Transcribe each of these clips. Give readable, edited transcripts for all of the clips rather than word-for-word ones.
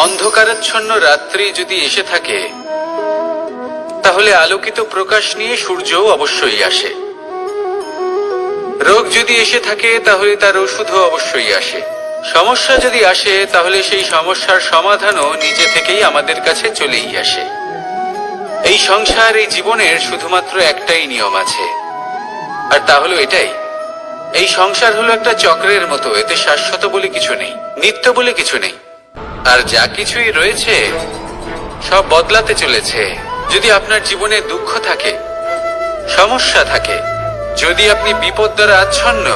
অন্ধকারাচ্ছন্ন রাত্রি যদি এসে থাকে, তাহলে আলোকিত প্রকাশ নিয়ে সূর্যও অবশ্যই আসে। রোগ যদি এসে থাকে, তাহলে তার ওষুধও অবশ্যই আসে। সমস্যা যদি আসে, তাহলে সেই সমস্যার সমাধানও নিজে থেকেই আমাদের কাছে চলেই আসে। এই সংসার, এই জীবনের শুধুমাত্র একটাই নিয়ম আছে, আর তা হলো এটাই: এই সংসার হলো একটা চক্রের মতো। এতে শাশ্বত বলে কিছু নেই, নিত্য বলে কিছু নেই। আর যা কিছুই রয়েছে সব বদলাতে চলেছে। যদি আপনার জীবনে দুঃখ থাকে, সমস্যা থাকে, যদি আপনি বিপদ দ্বারা আচ্ছন্ন,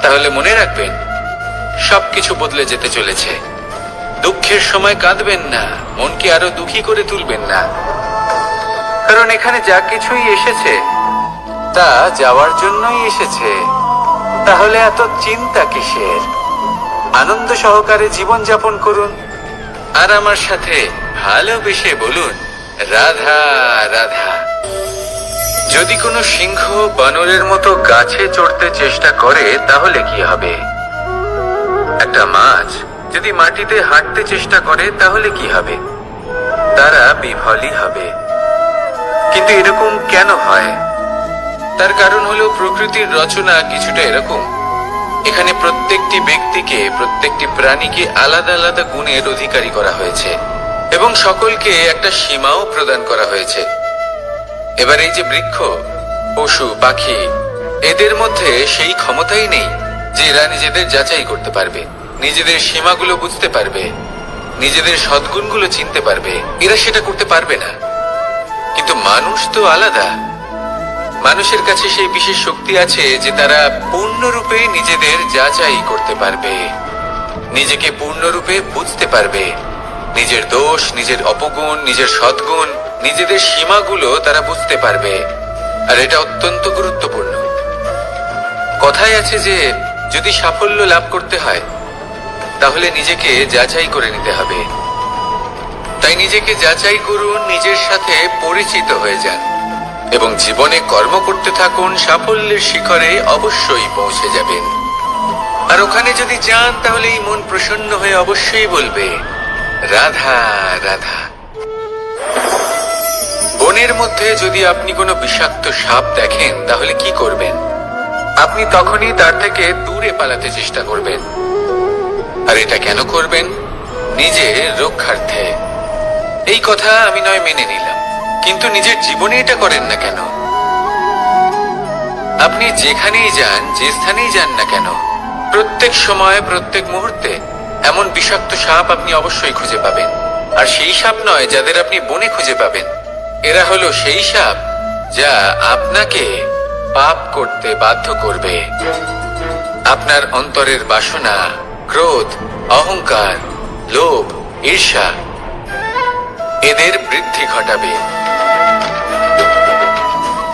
তাহলে মনে রাখবেন সবকিছু বদলে যেতে চলেছে। দুঃখের সময় কাঁদবেন না, মনকে আরো দুঃখী করে তুলবেন না, কারণ এখানে যা কিছুই এসেছে তা যাওয়ার জন্যই এসেছে। তাহলে এত চিন্তা কিসের? আনন্দ সহকারে জীবন যাপন করুন, আর আমার সাথে ভালোবেসে বলুন রাধা রাধা। যদি কোনো সিংহ বানরের মতো গাছে চড়তে চেষ্টা করে, তাহলে কি হবে? একটা মাছ যদি মাটিতে হাঁটতে চেষ্টা করে, তাহলে কি হবে? তারা বিফলই হবে। কিন্তু এরকম কেন হয়? তার কারণ হলো প্রকৃতির রচনা কিছুটা এরকম। এখানে প্রত্যেকটি ব্যক্তিকে, প্রত্যেকটি প্রাণীকে আলাদা আলাদা গুণের অধিকারী করা হয়েছে, এবং সকলকে একটা সীমাও প্রদান করা হয়েছে। এবার এই যে বৃক্ষ, পশু, পাখি, এদের মধ্যে সেই ক্ষমতাই নেই যে এরা নিজেদের যাচাই করতে পারবে, নিজেদের সীমাগুলো বুঝতে পারবে, নিজেদের সদ্গুণগুলো চিনতে পারবে। এরা সেটা করতে পারবে না। কিন্তু মানুষ তো আলাদা। মানুষের কাছে সেই বিশেষ শক্তি আছে যে তারা পূর্ণরূপে নিজেদের যাচাই করতে পারবে, নিজেকে পূর্ণরূপে বুঝতে পারবে, নিজের দোষ, নিজের অপগুণ, নিজের সদ্গুণ, নিজেদের সীমাগুলো তারা বুঝতে পারবে। আর এটা অত্যন্ত গুরুত্বপূর্ণ। কথায় আছে যে যদি সাফল্য লাভ করতে হয়, তাহলে নিজেকে যাচাই করে নিতে হবে। তাই নিজেকে যাচাই করুন, নিজের সাথে পরিচিত হয়ে যান, এবং জীবনে কর্ম করতে থাকুন। সাফল্যের শিখরে অবশ্যই পৌঁছে যাবেন। আর ওখানে যদি যান, তাহলে এই মন প্রসন্ন হয়ে অবশ্যই বলবে রাধা রাধা। বনের মধ্যে যদি আপনি কোনো বিষাক্ত সাপ দেখেন, তাহলে কি করবেন? আপনি তখনই তার থেকে দূরে পালাতে চেষ্টা করবেন। আর এটা কেন করবেন? নিজের রক্ষার্থে। এই কথা আমি নয় মেনে নিলাম, কিন্তু নিজের জীবনে এটা করেন না কেন? আপনি যেখানেই যান, যে স্থানেই যান না কেন, প্রত্যেক সময়, প্রত্যেক মুহূর্তে এমন বিষাক্ত সাপ আপনি অবশ্যই খুঁজে পাবেন। আর সেই সাপ নয় যাদের আপনি বনে খুঁজে পাবেন, এরা হলো সেই সাপ যা আপনাকে পাপ করতে বাধ্য করবে। আপনার অন্তরের বাসনা, ক্রোধ, অহংকার, লোভ, ঈর্ষা, এদের বৃদ্ধি ঘটাবে।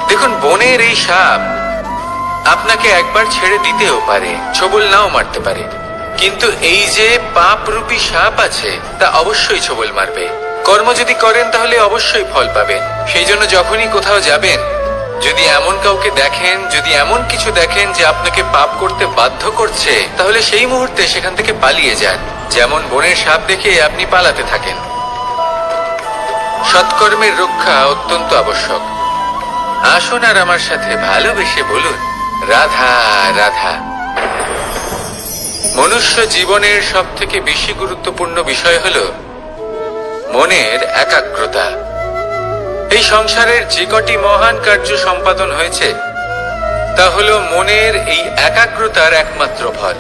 দেখুন, বনের এই সাপ আপনাকে একবার ছেড়ে দিতেও পারে, ছোবল নাও মারতে পারে, কিন্তু এই যে পাপরূপী সাপ আছে, তা অবশ্যই ছোবল মারবে। কর্ম যদি করেন, তাহলে অবশ্যই ফল পাবেন। সেই জন্য যখনই কোথাও যাবেন, যদি এমন কাউকে দেখেন, যদি এমন কিছু দেখেন যে আপনাকে পাপ করতে বাধ্য করছে, তাহলে সেই মুহূর্তে সেখান থেকে পালিয়ে যান। যেমন বনের সাপ দেখে আপনি পালাতে থাকেন। সৎকর্মের রক্ষা অত্যন্ত আবশ্যক। আসুন আর আমার সাথে ভালোবেসে বলুন রাধা রাধা। মনুষ্য জীবনের সব থেকে বেশি গুরুত্বপূর্ণ বিষয় হলো মনের একাগ্রতা। এই সংসারের যে কটি মহান কার্য সম্পাদন হয়েছে, তা হলো মনের এই একাগ্রতার একমাত্র ফল।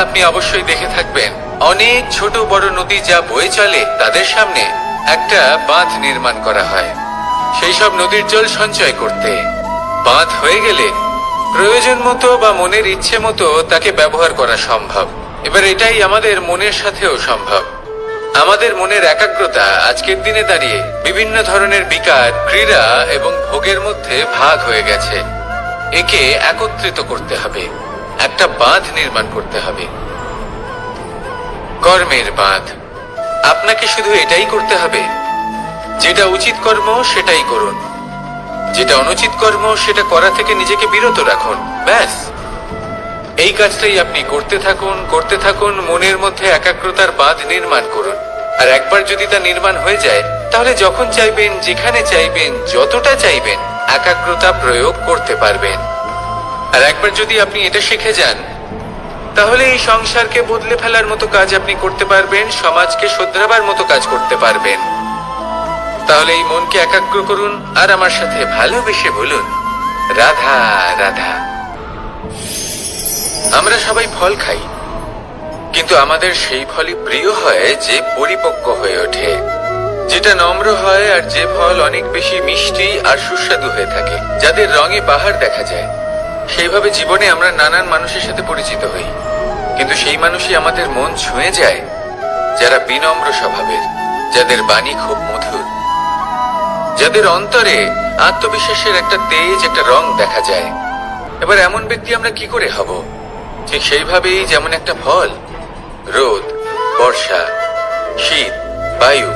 আপনি অবশ্যই দেখে থাকবেন, অনেক ছোট বড় নদী যা বয়ে চলে, তাদের সামনে একটা বাঁধ নির্মাণ করা হয় সেই সব নদীর জল সঞ্চয় করতে। বাঁধ হয়ে গেলে প্রয়োজন মতো বা মনের ইচ্ছে মতো তাকে ব্যবহার করা সম্ভব। এবার এটাই আমাদের মনের সাথেও সম্ভব। আমাদের মনের একাগ্রতা আজকের দিনে দাঁড়িয়ে বিভিন্ন ধরনের বিকার, ক্রীড়া এবং ভোগের মধ্যে ভাগ হয়ে গেছে। একে একত্রিত করতে হবে, একটা বাঁধ নির্মাণ করতে হবে, কর্মের বাঁধ। আপনাকে শুধু এটাই করতে হবে, যেটা উচিত কর্ম সেটাই করুন, যেটা অনুচিত কর্ম সেটা করা থেকে নিজেকে বিরত রাখুন। ব্যাস, এই কাজটাই আপনি করতে থাকুন, মনের মধ্যে একাগ্রতার বাঁধ নির্মাণ করুন। আর একবার যদি তা নির্মাণ হয়ে যায়, তাহলে যখন চাইবেন, যেখানে চাইবেন, যতটা চাইবেন, একাগ্রতা প্রয়োগ করতে পারবেন। আর একবার যদি আপনি এটা শিখে যান, তাহলে এই সংসারকে বদলে ফেলার মতো কাজ আপনি করতে পারবেন, সমাজকে শোধরাবার মতো কাজ করতে পারবেন। তাহলে এই মনকে একাগ্র করুন আর আমার সাথে ভালোবেসে বলুন, রাধা রাধা। আমরা সবাই ফল খাই, কিন্তু আমাদের সেই ফলই প্রিয় হয় যে পরিপক্ক হয়ে ওঠে, যেটা নম্র হয়, আর যে ফল অনেক বেশি মিষ্টি আর সুস্বাদু হয়ে থাকে, যাদের রঙে বাহার দেখা যায়। সেইভাবে জীবনে আমরা নানান মানুষের সাথে পরিচিত হই, কিন্তু সেই মানুষই আমাদের মন ছুঁয়ে যায় যারা বিনম্র স্বভাবের, যাদের বাণী খুব মধুর, যাদের অন্তরে আত্মবিশ্বাসের একটা তেজ, একটা রং দেখা যায়। এবার এমন ব্যক্তি আমরা কি করে হব? ঠিক সেইভাবেই যেমন একটা ফল রোদ, বর্ষা, শীত, বায়ু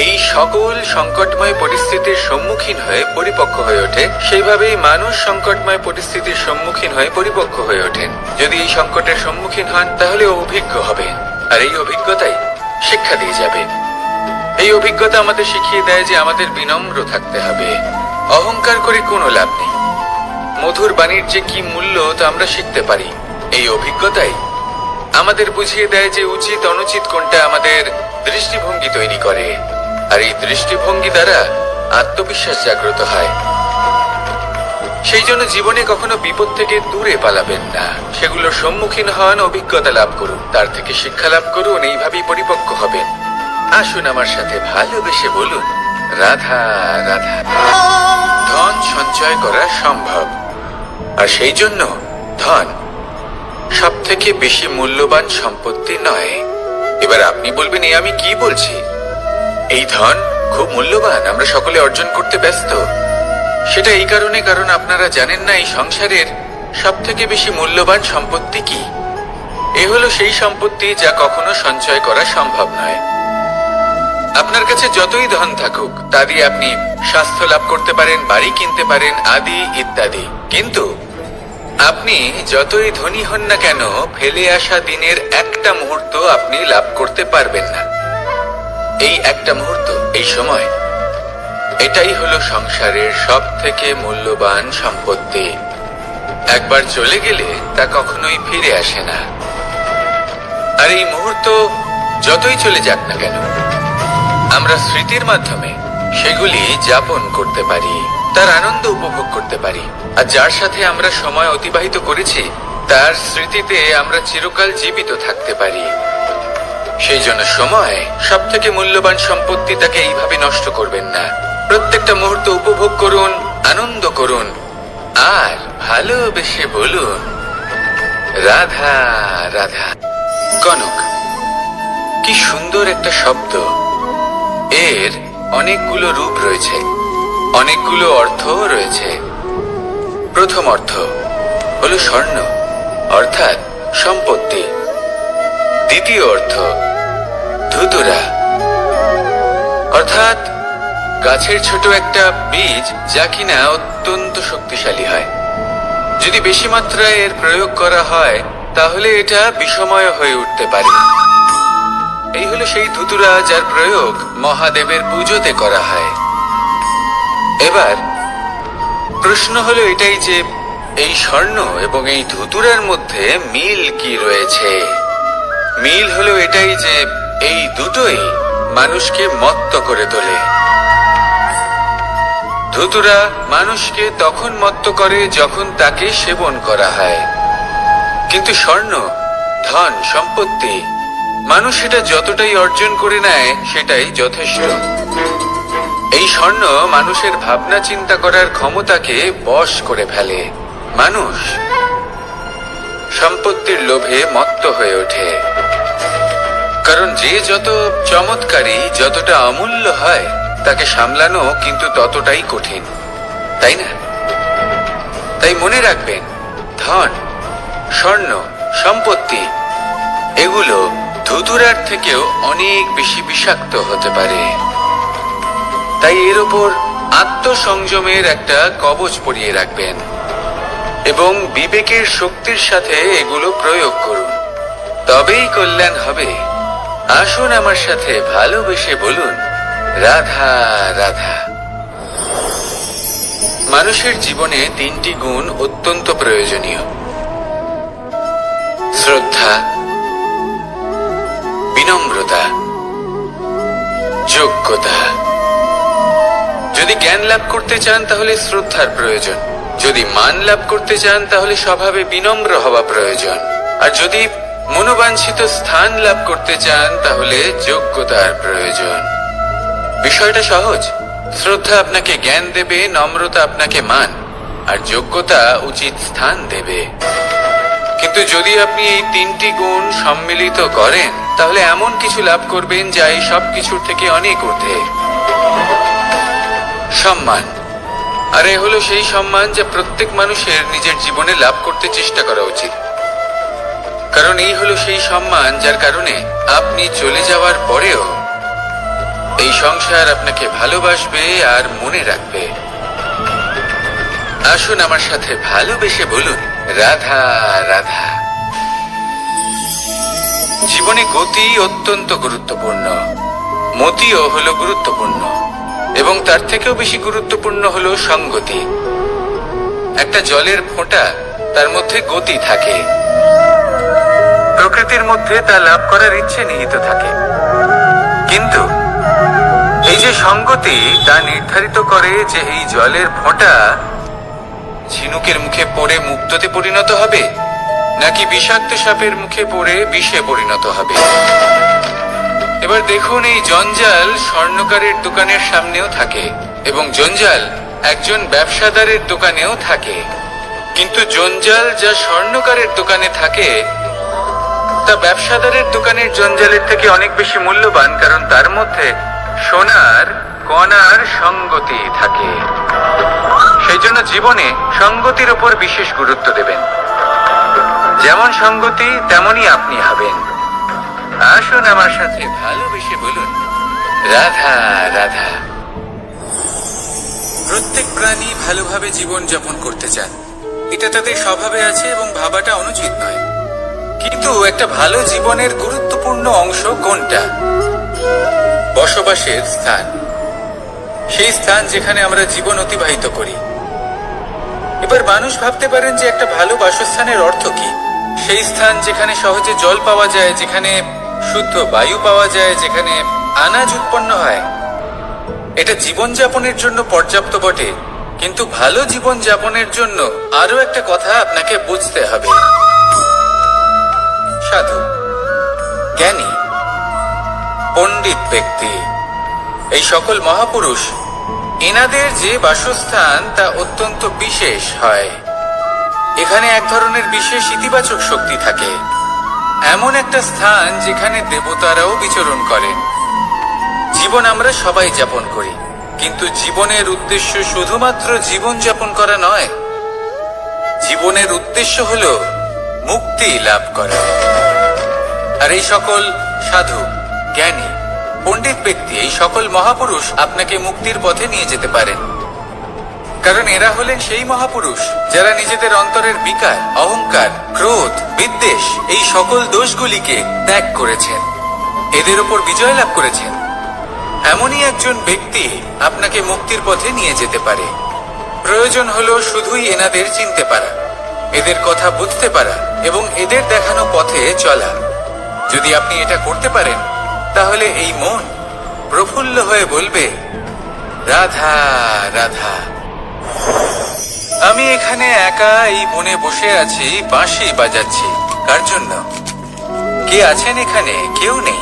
এই সকল সংকটময় পরিস্থিতির সম্মুখীন হয়ে পরিপক্ক হয়ে ওঠে, সেইভাবেই মানুষ সংকটময় পরিস্থিতির সম্মুখীন হয়ে পরিপক্ক হয়ে ওঠেন। যদি এই সংকটের সম্মুখীন হন, তাহলে অভিজ্ঞ হবেন, আর এই অভিজ্ঞতাই শিক্ষা দিয়ে যাবে। এই অভিজ্ঞতা আমাদের শিখিয়ে দেয় যে আমাদের বিনম্র থাকতে হবে। অহংকার করে কোনো লাভ নেই। মধুর বাণীর যে কি মূল্য তা আমরা শিখতে পারি। এই অভিজ্ঞতাই আমাদের বুঝিয়ে দেয় যে উচিত অনুচিত কোনটা, আমাদের দৃষ্টিভঙ্গি তৈরি করে, আর এই দৃষ্টিভঙ্গি দ্বারা আত্মবিশ্বাস জাগ্রত হয়। সেই জন্য জীবনে কখনো বিপদ থেকে দূরে পালাবেন না, সেগুলোর সম্মুখীন হন, অভিজ্ঞতা লাভ করুন, তার থেকে শিক্ষা লাভ করুন, এইভাবেই পরিপক্ক হবেন। আসুন আমার সাথে ভালোবেসে বলুন, রাধা রাধা। ধন সঞ্চয় করা সম্ভব, আর সেই জন্য ধন সব থেকে বেশি মূল্যবান সম্পত্তি নয়। এবার আপনি বলবেন, এ আমি কি বলছি? এই ধন খুব মূল্যবান, আমরা সকলে অর্জন করতে ব্যস্ত। সেটা এই কারণে, কারণ আপনারা জানেন না এই সংসারের সব থেকে বেশি মূল্যবান সম্পত্তি কি। এ হলো সেই সম্পত্তি যা কখনো সঞ্চয় করা সম্ভব নয়। আপনার কাছে যতই ধন থাকুক, তা দিয়ে আপনি স্বাস্থ্য লাভ করতে পারেন, বাড়ি কিনতে পারেন, আদি ইত্যাদি, কিন্তু আপনি যতই ধনী হন না কেন, ফেলে আসা দিনের একটা মুহূর্ত আপনি লাভ করতে পারবেন না। এই একটা মুহূর্ত, এই সময়, এটাই হলো সংসারের সব থেকে মূল্যবান সম্পত্তি। একবার চলে গেলে তা কখনোই ফিরে আসে না। আর এই মুহূর্ত যতই চলে যাক না কেন, আমরা স্মৃতির মাধ্যমে সেগুলি যাপন করতে পারি, তার আনন্দ উপভোগ করতে পারি। আর যার সাথে আমরা সময় অতিবাহিত করেছি, তার স্মৃতিতে আমরা চিরকাল জীবিত থাকতে পারি। সেই জন্য সময় সব থেকে মূল্যবান সম্পত্তি, তাকে এইভাবে নষ্ট করবেন না। প্রত্যেকটা মুহূর্ত উপভোগ করুন, আনন্দ করুন, আর ভালোবেসে বলুন, রাধা রাধা। কনক, কি সুন্দর একটা শব্দ। এর অনেকগুলো রূপ রয়েছে, অনেকগুলো অর্থ রয়েছে। প্রথম অর্থ হলো স্বর্ণ, অর্থাৎ সম্পত্তি। দ্বিতীয় অর্থ ধুতুরা, অর্থাৎ গাছের ছোট একটা বীজ, যা কিনা অত্যন্ত শক্তিশালী হয়। যদি বেশি মাত্রায় এর প্রয়োগ করা হয়, তাহলে এটা বিষময় হয়ে উঠতে পারে। এই হলো সেই ধুতুরা, যার প্রয়োগ মহাদেবের পুজোতে করা হয়। এবার প্রশ্ন হলো এটাই যে এই স্বর্ণ এবং এই ধুতুরার মধ্যে মিল কি রয়েছে। মিল হলো এটাই যে এই দুটোই মানুষকে মত্ত করে তোলে। ধুতুরা মানুষকে তখন মত্ত করে যখন তাকে সেবন করা হয়, কিন্তু স্বর্ণ, ধন, সম্পত্তি, মানুষ সেটা যতটাই অর্জন করে নেয় সেটাই যথেষ্ট। এই স্বর্ণ মানুষের ভাবনা চিন্তা করার ক্ষমতাকে বশ করে ফেলে। মানুষ সম্পত্তির লোভে মত্ত হয়ে ওঠে, কারণ যে যত চমৎকারী, যতটা অমূল্য হয়, তাকে সামলানো কিন্তু ততটাই কঠিন, তাই না? তাই মনে রাখবেন, ধন, স্বর্ণ, সম্পত্তি এগুলো ধুতুরার থেকেও অনেক বেশি বিষাক্ত হতে পারে। তাই এর ওপর আত্মসংযমের একটা কবচ পরিয়ে রাখবেন। এবং বিবেকের শক্তির সাথে এগুলো প্রয়োগ করুন, তবেই কল্যাণ হবে। আসুন আমার সাথে ভালোবেসে বলুন, রাধা রাধা। মানুষের জীবনে তিনটি গুণ অত্যন্ত প্রয়োজনীয়: শ্রদ্ধা, বিনম্রতা, যোগ্যতা। যদি জ্ঞান লাভ করতে চান তাহলে শ্রদ্ধার প্রয়োজন, যদি মান লাভ করতে চান তাহলে স্বভাবে বিনম্র হওয়া প্রয়োজন, আর যদি মনোবাঞ্ছিত স্থান লাভ করতে চান তাহলে যোগ্যতার প্রয়োজন। বিষয়টা সহজ। শ্রদ্ধা আপনাকে জ্ঞান দেবে, নম্রতা আপনাকে মান, আর যোগ্যতা উচিত স্থান দেবে। কিন্তু যদি আপনি এই তিনটি গুণ সম্মিলিত করেন তাহলে এমন কিছু লাভ করবেন যা এই সব কিছুর থেকে অনেক ঊর্ধ্বে। সম্মান। আর এ হলো সেই সম্মান যা প্রত্যেক মানুষের নিজের জীবনে লাভ করতে চেষ্টা করা উচিত, কারণ এই হলো সেই সম্মান যার কারণে আপনি চলে যাওয়ার পরেও এই সংসার আপনাকে ভালোবাসবে আর মনে রাখবে। আসুন আমার সাথে ভালোবেসে বলুন, রাধা রাধা। জীবনে গতি অত্যন্ত গুরুত্বপূর্ণ, মতিও হলো গুরুত্বপূর্ণ, এবং তার থেকেও বেশি গুরুত্বপূর্ণ হলো সঙ্গতি। একটা জলের ফোঁটা, তার মধ্যে গতি থাকে, প্রকৃতির মধ্যে তা লাভ করার ইচ্ছে নিহিত থাকে, কিন্তু এই যে সঙ্গতি তা নির্ধারিত করে যে এই জলের ফোঁটা ঝিনুকের মুখে পড়ে মুক্ততে পরিণত হবে নাকি বিষাক্ত সাপের মুখে পড়ে বিষে পরিণত হবে। এবার দেখুন, এই জঞ্জাল স্বর্ণকারের দোকানের সামনেও থাকে এবং জঞ্জাল একজন ব্যবসাদারের দোকানেও থাকে, কিন্তু জঞ্জাল যা স্বর্ণকারের দোকানে থাকে তা ব্যবসাদারের দোকানের জঞ্জালের থেকে অনেক বেশি মূল্যবান, কারণ তার মধ্যে সোনার কণার সঙ্গতি থাকে। সেই জন্য জীবনে সঙ্গতির উপর বিশেষ গুরুত্ব দেবেন। যেমন সঙ্গতি তেমনই আপনি হবেন। আসুন আমার সাথে ভালোবেসে বলুন, রাধা রাধা। প্রত্যেক প্রাণী ভালোভাবে জীবন যাপন করতে চান, এটা তাদের স্বভাবে আছে এবং ভাবাটা অনুচিত নয়। কিন্তু একটা ভালো জীবনের গুরুত্বপূর্ণ অংশ কোনটা? বসবাসের স্থান, সেই স্থান যেখানে আমরা জীবন অতিবাহিত করি। এবার মানুষ ভাবতে পারেন যে একটা ভালো বাসস্থানের অর্থ কি? সেই স্থান যেখানে সহজে জল পাওয়া যায়, যেখানে শুদ্ধ বায়ু পাওয়া যায়, যেখানে আনাজ উৎপন্ন হয়। এটা জীবনযাপনের জন্য পর্যাপ্ত বটে, কিন্তু ভালো জীবন যাপনের জন্য আরো একটা কথা আপনাকে বুঝতে হবে। সাধু, জ্ঞানী, পণ্ডিত ব্যক্তি, এই সকল মহাপুরুষ, এনাদের যে বাসস্থান তা অত্যন্ত বিশেষ হয়। এখানে এক ধরনের বিশেষ ইতিবাচক শক্তি থাকে, এমন একটা স্থান যেখানে দেবতারাও বিচরণ করেন। জীবন আমরা সবাই যাপন করি, কিন্তু জীবনের উদ্দেশ্য শুধুমাত্র জীবন যাপন করা নয়। জীবনের উদ্দেশ্য হলো মুক্তি লাভ করা। আর এই সকল সাধু, জ্ঞানী, পণ্ডিত ব্যক্তি, এই সকল মহাপুরুষ আপনাকে মুক্তির পথে নিয়ে যেতে পারেন, কারণ এরা হলেন সেই মহাপুরুষ যারা নিজেদের অন্তরের বিকার, অহংকার, ক্রোধ, বিদ্বেষ এই সকল দোষগুলিকে ত্যাগ করেছেন, এদের উপর বিজয় লাভ করেছেন। এমনই একজন ব্যক্তি আপনাকে মুক্তির পথে নিয়ে যেতে পারে। প্রয়োজন হলো শুধুই এনাদের চিনতে পারা, এদের কথা বুঝতে পারা এবং এদের দেখানো পথে চলা। যদি আপনি এটা করতে পারেন তাহলে এই মন প্রফুল্ল হয়ে বলবে, রাধা রাধা। আমি এখানে একা এই বনে বসে আছি, বাঁশি বাজাচ্ছি। কার জন্য? কে আছেন এখানে? কেউ নেই।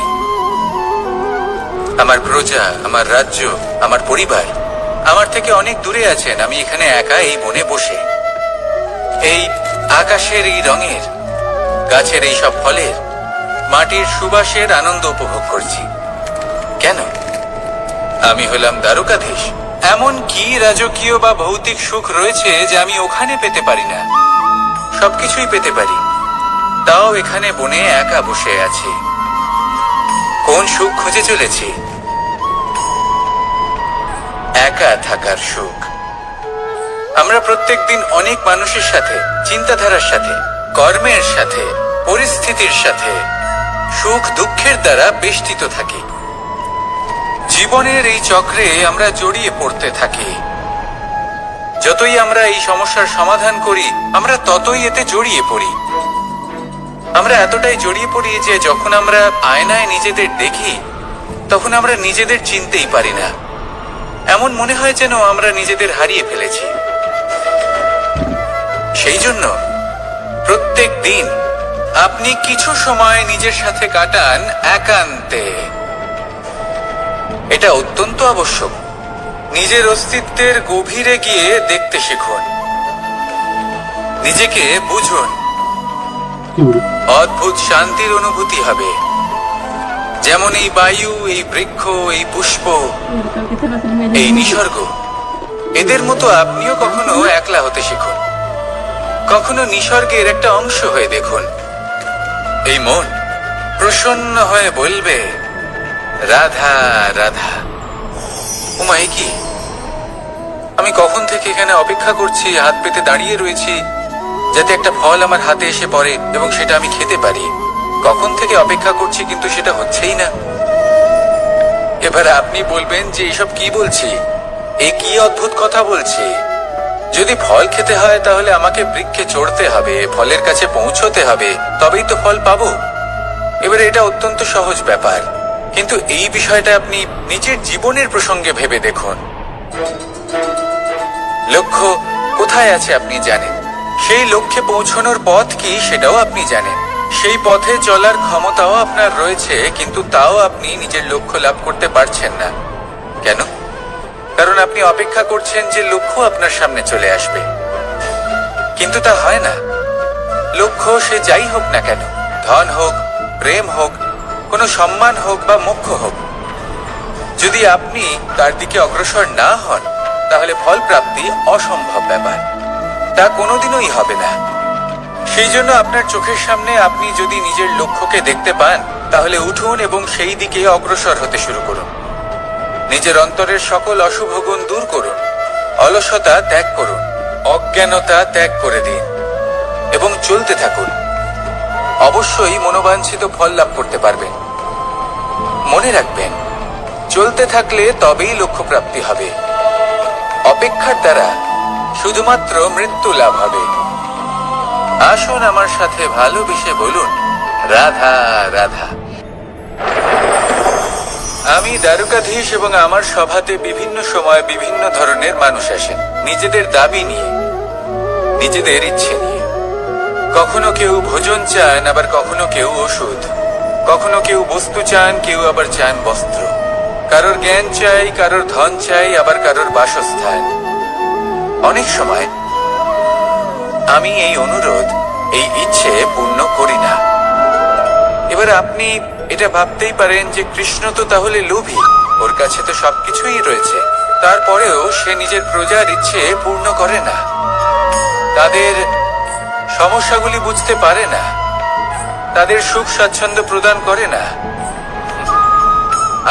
আমার প্রজা, আমার রাজ্য, আমার পরিবার আমার থেকে অনেক দূরে আছেন। আমি এখানে একা এই বনে বসে এই আকাশের এই রঙের, গাছের এই সব ফলের, মাটির সুবাসের আনন্দ উপভোগ করছি। কেন? আমি হলাম দ্বারকাধীশ। এমন কি রাজকীয় বা ভৌতিক সুখ রয়েছে যে আমি ওখানে পেতে পারি না? সবকিছুই পেতে পারি, তাও এখানে বনে একা বসে আছি। কোন সুখ খুঁজে চলেছি? একা থাকার সুখ। আমরা প্রত্যেকদিন অনেক মানুষের সাথে চিন্তাধারার সাথে, কর্মের সাথে, পরিস্থিতির সাথে, সুখ দুঃখের দ্বারা বেষ্টিত থাকি। জীবনের এই চক্রে আমরা জড়িয়ে পড়তে থাকি। যতই আমরা এই সমস্যার সমাধান করি, আমরা ততই এতে জড়িয়ে পড়ি। আমরা এতটাই জড়িয়ে পড়ি যে যখন আমরা আয়নায় নিজেদের দেখি, তখন আমরা নিজেদের চিনতেই পারি না। এমন মনে হয় যেন আমরা নিজেদের হারিয়ে ফেলেছি। সেই জন্য প্রত্যেক দিন আপনি কিছু সময় নিজের সাথে কাটান একান্তে। এটা অত্যন্ত আবশ্যক। নিজের অস্তিত্বের গভীরে গিয়ে দেখতে শিখুন, নিজেকে বুঝুন। অদ্ভুত শান্তির অনুভূতি হবে। যেমন এই বায়ু, এই বৃক্ষ, এই পুষ্প, এই নিসর্গ, এদের মতো আপনিও কখনো একলা হতে শিখুন। কখনো নিসর্গের একটা অংশ হয়ে দেখুন। এই মন প্রসন্ন হয়ে বলবে, রাধা রাধা। উমা, এ কি? আমি কখন থেকে এখানে অপেক্ষা করছি, হাত পেতে দাঁড়িয়ে রয়েছি যাতে একটা ফল আমার হাতে এসে পড়ে এবং সেটা আমি খেতে পারি। কখন থেকে অপেক্ষা করছি, কিন্তু সেটা হচ্ছেই না। এবার আপনি বলবেন যে এসব কি বলছি, এ কি অদ্ভুত কথা বলছি। যদি ফল খেতে হয় তাহলে আমাকে বৃক্ষে চড়তে হবে, ফলের কাছে পৌঁছতে হবে, তবেই তো ফল পাবো। এবারে এটা অত্যন্ত সহজ ব্যাপার, কিন্তু এই বিষয়টা আপনি নিজের জীবনের প্রসঙ্গে ভেবে দেখুন। লক্ষ্য কোথায় আছে আপনি জানেন, সেই লক্ষ্যে পৌঁছানোর পথ কি সেটাও আপনি জানেন, সেই পথে চলার ক্ষমতাও আপনার রয়েছে, কিন্তু তাও আপনি নিজের লক্ষ্য লাভ করতে পারছেন না। কেন? কারণ আপনি অপেক্ষা করছেন যে লক্ষ্য আপনার সামনে চলে আসবে, কিন্তু তা হয় না। লক্ষ্য সে যাই হোক না কেন, ধন হোক, প্রেম হোক, কোনো সম্মান হোক বা মোক্ষ হোক, যদি আপনি তার দিকে অগ্রসর না হন তাহলে ফল প্রাপ্তি অসম্ভব ব্যাপার, তা কোনোদিনই হবে না। সেই জন্য আপনার চোখের সামনে আপনি যদি নিজের লক্ষ্যকে দেখতে পান, তাহলে উঠুন এবং সেই দিকে অগ্রসর হতে শুরু করুন। নিজের অন্তরের সকল অশুভ গুণ দূর করুন, অলসতা ত্যাগ করুন, অজ্ঞানতা ত্যাগ করে দিন এবং চলতে থাকুন। অবশ্যই মনোবাঞ্ছিত ফল লাভ করতে পারবেন। মনে রাখবেন, চলতে থাকলে তবেই লক্ষ্য প্রাপ্তি হবে। অপেক্ষার দ্বারা শুধুমাত্র মৃত্যু লাভ হবে। আসুন আমার সাথে ভালোবেসে বলুন, রাধা রাধা। আমি দ্বারকাধীশ এবং আমার সভাতে বিভিন্ন সময় বিভিন্ন ধরনের মানুষ আসেন, নিজেদের দাবি নিয়ে, নিজেদের ইচ্ছে নিয়ে। কখনো কেউ ভোজন চান, আবার কখনো কেউ ওষুধ, কখনো কেউ বস্তু চান, কেউ আবার চান বস্ত্র। কারোর জ্ঞান চাই, কারোর ধন চাই, আবার কারোর বাসস্থান। অনেক সময় আমি এই অনুরোধ, এই ইচ্ছে পূর্ণ করি না। এবার আপনি এটা ভাবতেই পারেন যে কৃষ্ণ তো তাহলে লোভী, ওর কাছে তো সবকিছুই রয়েছে, তারপরেও সে নিজের প্রজার ইচ্ছে পূর্ণ করে না, তাদের সমস্যাগুলি বুঝতে পারে না, তাদের সুখ স্বাচ্ছন্দ্য প্রদান করে না।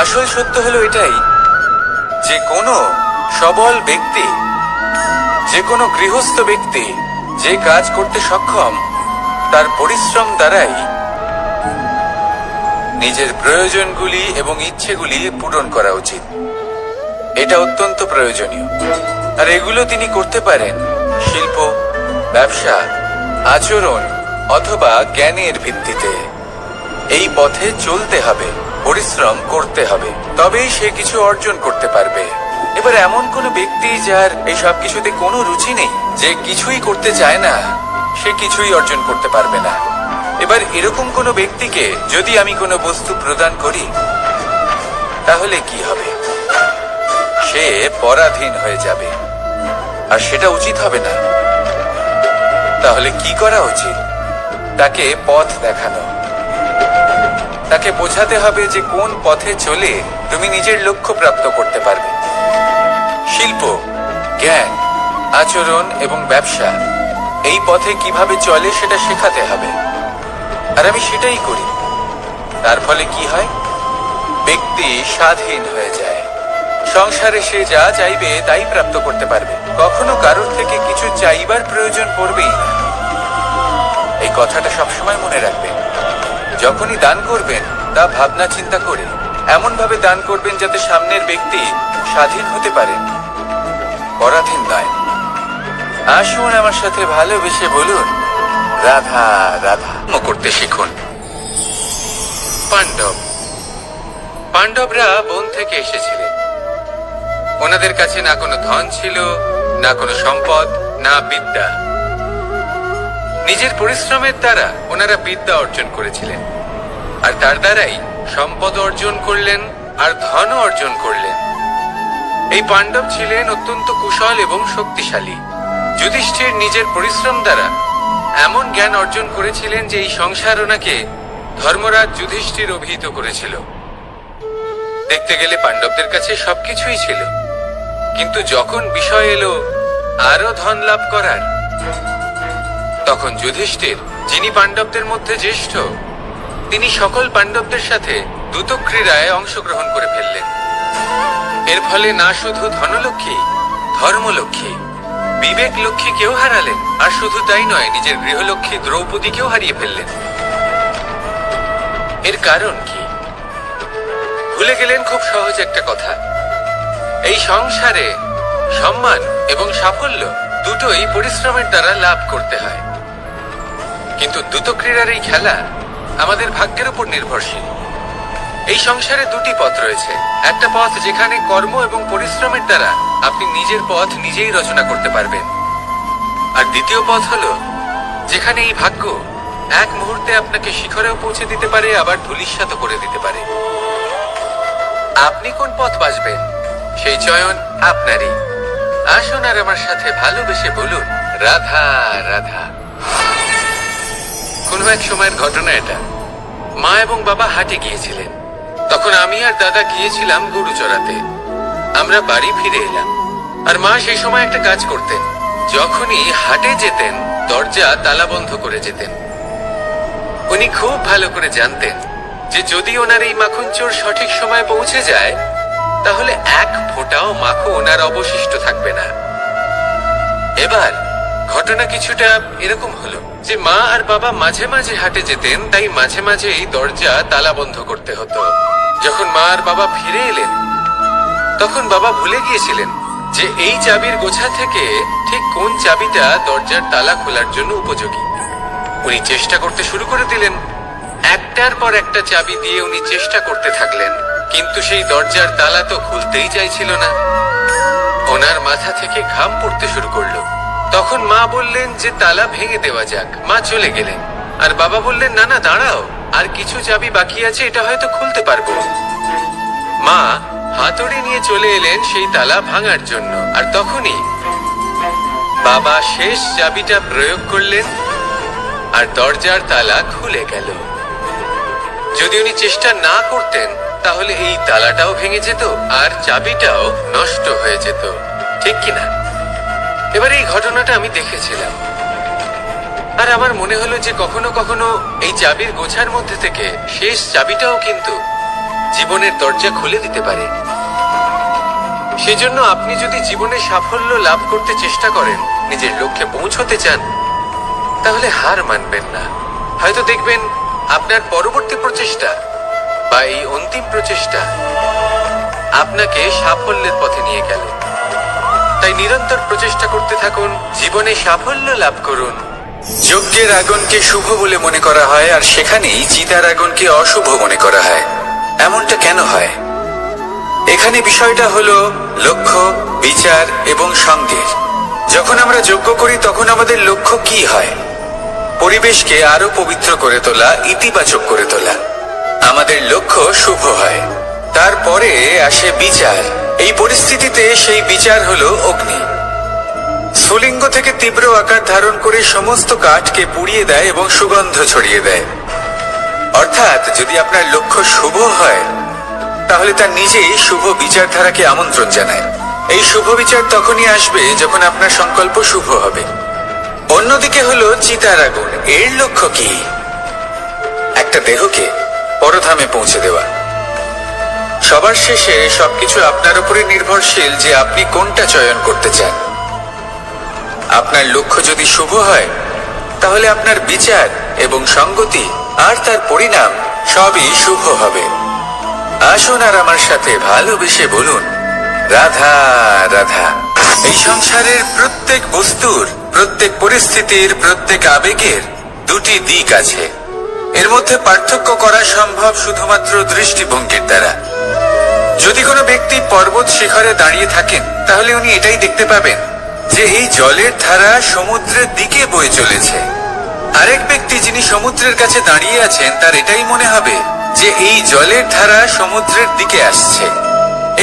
আসল সত্য হলো এটাই যে কোনো সবল ব্যক্তি, যে কোনো গৃহস্থ ব্যক্তি যে কাজ করতে সক্ষম, তার পরিশ্রম দ্বারাই নিজের প্রয়োজনগুলি এবং ইচ্ছেগুলি পূরণ করা উচিত। এটা অত্যন্ত প্রয়োজনীয়। আর এগুলো তিনি করতে পারেন শিল্প, ব্যবসা, আচরণ অথবা জ্ঞানের ভিত্তিতে। এই পথে চলতে হবে, পরিশ্রম করতে হবে, তবেই সে কিছু অর্জন করতে পারবে। এবার এমন কোন ব্যক্তি যার এই সব কিছুতে কোনো রুচি নেই, যে কিছুই করতে চায় না, সে কিছুই অর্জন করতে পারবে না। এবার এরকম কোনো ব্যক্তিকে যদি আমি কোনো বস্তু প্রদান করি, তাহলে কি হবে? সে পরাধীন হয়ে যাবে, আর সেটা উচিত হবে না। তাহলে কি করা উচিত? তাকে পথ দেখানো, তাকে বোঝাতে হবে যে কোন পথে চলে তুমি নিজের লক্ষ্য প্রাপ্ত করতে পারবে। শিল্প, জ্ঞান, আচরণ এবং ব্যবসা, এই পথে কিভাবে চলে সেটা শেখাতে হবে। আর আমি সেটাই করি। তার ফলে কি হয়? ব্যক্তি স্বাধীন হয়ে যায়। সংসারে সে যা চাইবে তাই প্রাপ্ত করতে পারবে। কখনো কারোর থেকে কিছু চাইবার প্রয়োজন পড়বেই না। কথাটা সবসময় মনে রাখবেন। যখনই দান করবেন তা ভাবনা চিন্তা করে এমন ভাবে দান করবেন যাতে সামনের ব্যক্তি স্বাধীন হতে পারেন, পরাধীন নয়। আসুন আমার সাথে ভালোবেসে বলুন রাধা রাধা করতে শিখুন। পাণ্ডবরা বন থেকে এসেছিলেন। ওনাদের কাছে না কোনো ধন ছিল, না কোনো সম্পদ, না বিদ্যা। নিজের পরিশ্রমের দ্বারা ওনারা বিদ্যা অর্জন করেছিলেন, আর তার দ্বারাই সম্পদ অর্জন করলেন আর ধনও অর্জন করলেন। এই পাণ্ডব ছিলেন অত্যন্ত কুশল এবং শক্তিশালী। যুধিষ্ঠির নিজের পরিশ্রম দ্বারা এমন জ্ঞান অর্জন করেছিলেন যে এই সংসার ওনাকে ধর্মরাজ যুধিষ্ঠির অভিহিত করেছিল। দেখতে গেলে পাণ্ডবদের কাছে সবকিছুই ছিল, কিন্তু যখন বিষয় এলো আরো ধন লাভ করার, তখন যুধিষ্ঠির, যিনি পাণ্ডবদের মধ্যে জ্যেষ্ঠ, তিনি সকল পাণ্ডবদের সাথে দ্যুতক্রীড়ায় অংশগ্রহণ করে ফেললেন। এর ফলে না শুধু ধনলক্ষ্মী, ধর্মলক্ষ্মী, বিবেক লক্ষ্মীকেও হারালেন, আর শুধু তাই নয়, নিজের গৃহলক্ষ্মী দ্রৌপদীকেও হারিয়ে ফেললেন। এর কারণ কি? ভুলে গেলেন খুব সহজ একটা কথা, এই সংসারে সম্মান এবং সাফল্য দুটোই পরিশ্রমের দ্বারা লাভ করতে হয়। কিন্তু দ্রুতক্রীড়ার এই খেলা আমাদের ভাগ্যের উপর নির্ভরশীল। এই সংসারে দুটি পথ রয়েছে। একটা পথ যেখানে কর্ম এবং পরিশ্রমের দ্বারা আপনি নিজের পথ নিজেই রচনা করতে পারবেন, আর দ্বিতীয় পথ হলো যেখানে এই ভাগ্য এক মুহূর্তে আপনাকে শিখরেও পৌঁছে দিতে পারে, আবার ধূলিসাৎ করে দিতে পারে। আপনি কোন পথ বাছবেন সেই চয়ন আপনারই। আসুন আর আমার সাথে ভালোবেসে বলুন রাধা রাধা। কোনো এক সময়ের ঘটনা এটা। মা এবং বাবা হাটে গিয়েছিলেন, তখন আমি আর দাদা গিয়েছিলাম গরু চড়াতে। আমরা বাড়ি ফিরে এলাম, আর মা সেই সময় একটা কাজ করতেন। যখনই হাটে যেতেন দরজা তালা বন্ধ করে যেতেন। উনি খুব ভালো করে জানতেন যে যদি ওনার এই মাখন চোর সঠিক সময় পৌঁছে যায় তাহলে এক ফোঁটাও মাখন ওনার অবশিষ্ট থাকবে না। এবার ঘটনা কিছুটা এরকম হলো যে মা আর বাবা মাঝে মাঝে হাটে যেতেন, তাই মাঝে মাঝে এই দরজা তালা বন্ধ করতে হতো। যখন মা আর বাবা ফিরে এলেন তখন বাবা ভুলে গিয়েছিলেন যে এই চাবির গোছা থেকে ঠিক কোন চাবিটা দরজার তালা খোলার জন্য উপযোগী। উনি চেষ্টা করতে শুরু করে দিলেন। একটার পর একটা চাবি দিয়ে উনি চেষ্টা করতে থাকলেন, কিন্তু সেই দরজার তালা তো খুলতেই চাইছিল না। ওনার মাথা থেকে ঘাম পড়তে শুরু করলো। তখন মা বললেন যে তালা ভেঙে দেওয়া যাক। মা চলে গেলেন, আর বাবা বললেন না না দাঁড়াও, আর কিছু চাবি বাকি আছে, এটা হয়তো খুলতে পারবো। মা হাতুড়ি নিয়ে চলে এলেন সেই তালা ভাঙার জন্য, আর তখনই বাবা শেষ চাবিটা প্রয়োগ করলেন আর দরজার তালা খুলে গেল। যদি উনি চেষ্টা না করতেন তাহলে এই তালাটাও ভেঙে যেত আর চাবিটাও নষ্ট হয়ে যেত, ঠিক কিনা? এবার এই ঘটনাটা আমি দেখেছিলাম, আর আমার মনে হলো যে কখনো কখনো এই চাবির গোছার মধ্যে থেকে শেষ চাবিটাও কিন্তু জীবনের দরজা খুলে দিতে পারে। সেজন্য আপনি যদি জীবনে সাফল্য লাভ করতে চেষ্টা করেন, নিজের লক্ষ্যে পৌঁছতে চান, তাহলে হার মানবেন না। হয়তো দেখবেন আপনার পরবর্তী প্রচেষ্টা বা এই অন্তিম প্রচেষ্টা আপনাকে সাফল্যের পথে নিয়ে গেল। তাই নিরন্তর প্রচেষ্টা করতে থাকুন, জীবনে সাফল্য লাভ করুন। যজ্ঞের আগুনকে শুভ বলে মনে করা হয়, আর সেখানেই চিতার আগুনকে অশুভ মনে করা হয়। এমনটা কেন হয়? এখানে বিষয়টা হলো লক্ষ্য, বিচার এবং সঙ্গের। যখন আমরা যজ্ঞ করি তখন আমাদের লক্ষ্য কি হয়? পরিবেশকে আরো পবিত্র করে তোলা, ইতিবাচক করে তোলা। আমাদের লক্ষ্য শুভ হয়। তারপরে আসে বিচার। এই পরিস্থিতিতে সেই বিচার হলো অগ্নি। স্ফুলিঙ্গ থেকে তীব্র আকার ধারণ করে সমস্ত কাঠকে পুড়িয়ে দেয় এবং সুগন্ধ ছড়িয়ে দেয়। অর্থাৎ যদি আপনার লক্ষ্য শুভ হয় তাহলে তা নিজেই শুভ বিচারধারাকে আমন্ত্রণ জানায়। এই শুভ বিচার তখনই আসবে যখন আপনার সংকল্প শুভ হবে। অন্যদিকে হলো চিতার আগুন। এর লক্ষ্য কি? একটা দেহকে পরধামে পৌঁছে দেওয়া। সবার শেষে সবকিছু আপনার উপরে নির্ভরশীল যে আপনি কোনটা চয়ন করতে চান। আপনার লক্ষ্য যদি শুভ হয় তাহলে আপনার বিচার এবং সঙ্গতি আর তার পরিণাম সবই শুভ হবে। আসুন আর আমার সাথে ভালোবেসে বলুন, রাধা রাধা। এই সংসারের প্রত্যেক বস্তুর, প্রত্যেক পরিস্থিতির, প্রত্যেক আবেগের দুটি দিক আছে। এর মধ্যে পার্থক্য করা সম্ভব শুধুমাত্র দৃষ্টিভঙ্গির দ্বারা। যদি কোনো ব্যক্তি পর্বত শিখরে দাঁড়িয়ে থাকেন, তাহলে উনি এটাই দেখতে পাবেন যে এই জলের ধারা সমুদ্রের দিকে বয়ে চলেছে। আরেক ব্যক্তি যিনি সমুদ্রের কাছে দাঁড়িয়ে আছেন, তার এটাই মনে হবে যে এই জলের ধারা সমুদ্রের দিকে আসছে।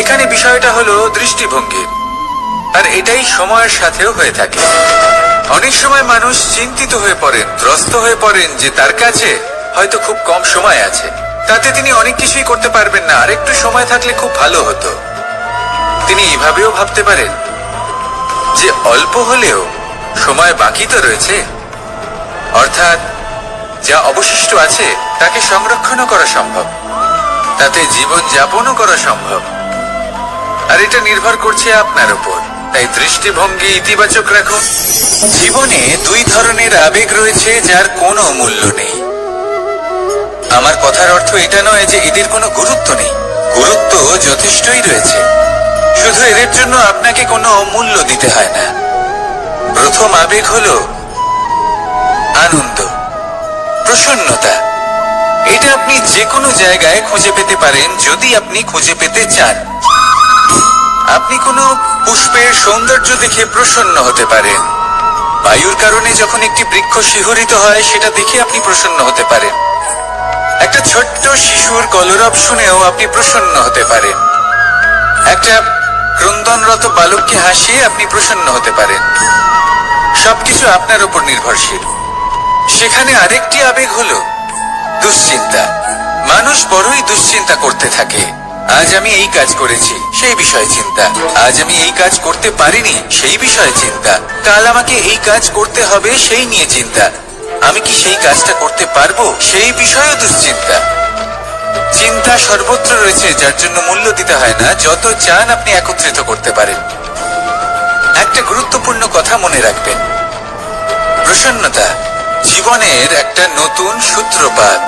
এখানে বিষয়টা হলো দৃষ্টিভঙ্গির, আর এটাই সময়ের সাথেও হয়ে থাকে। অনেক সময় মানুষ চিন্তিত হয়ে পড়েন, ত্রস্ত হয়ে পড়েন যে তার কাছে হয়তো খুব কম সময় আছে, তাতে তিনি অনেক কিছুই করতে পারবেন না, আর একটু সময় থাকলে খুব ভালো হতো। তিনি এভাবেও ভাবতে পারেন যে অল্প হলেও সময় বাকি তো রয়েছে, অর্থাৎ যা অবশিষ্ট আছে তাকে সংরক্ষণও করা সম্ভব, তাতে জীবন যাপনও করা সম্ভব। আর এটা নির্ভর করছে আপনার উপর। তাই দৃষ্টিভঙ্গি ইতিবাচক রাখুন। জীবনে দুই ধরনের আবেগ রয়েছে যার কোনো মূল্য নেই। আমার কথার অর্থ এটা নয় যে এদের কোনো গুরুত্ব নেই, গুরুত্ব যথেষ্টই রয়েছে, শুধু এদের জন্য আপনাকে কোনো মূল্য দিতে হয় না। প্রথম আবেগ হলো আনন্দ, প্রসন্নতা। এটা আপনি যে কোনো জায়গায় খুঁজে পেতে পারেন যদি আপনি খুঁজে পেতে চান। আপনি কোনো পুষ্পের সৌন্দর্য দেখে প্রসন্ন হতে পারেন। বায়ুর কারণে যখন একটি বৃক্ষ শিহরিত হয়, সেটা দেখে আপনি প্রসন্ন হতে পারেন। একটা ছোট্ট শিশুর কলরব শুনেও আপনি প্রসন্ন হতে পারেন। একটা ক্রন্দনরত বালককে হাসিয়ে আপনি প্রসন্ন হতে পারেন। সবকিছু আপনার উপর নির্ভরশীল। সেখানে আরেকটি আবেগ হলো দুশ্চিন্তা। মানুষ বড়ই দুশ্চিন্তা করতে থাকে। আজ আমি এই কাজ করেছি, সেই বিষয়ে চিন্তা। আজ আমি এই কাজ করতে পারিনি, সেই বিষয়ে চিন্তা। কাল আমাকে এই কাজ করতে হবে, সেই নিয়ে চিন্তা। আমি কি সেই কাজটা করতে পারবো, সেই বিষয়ে দুশ্চিন্তা। চিন্তা সর্বত্র রয়েছে, যার জন্য মূল্য দিতে হয় না। যত চান আপনি একত্রিত করতে পারেন। একটা গুরুত্বপূর্ণ কথা মনে রাখবেন, প্রসন্নতা জীবনের একটা নতুন সূত্রপাত।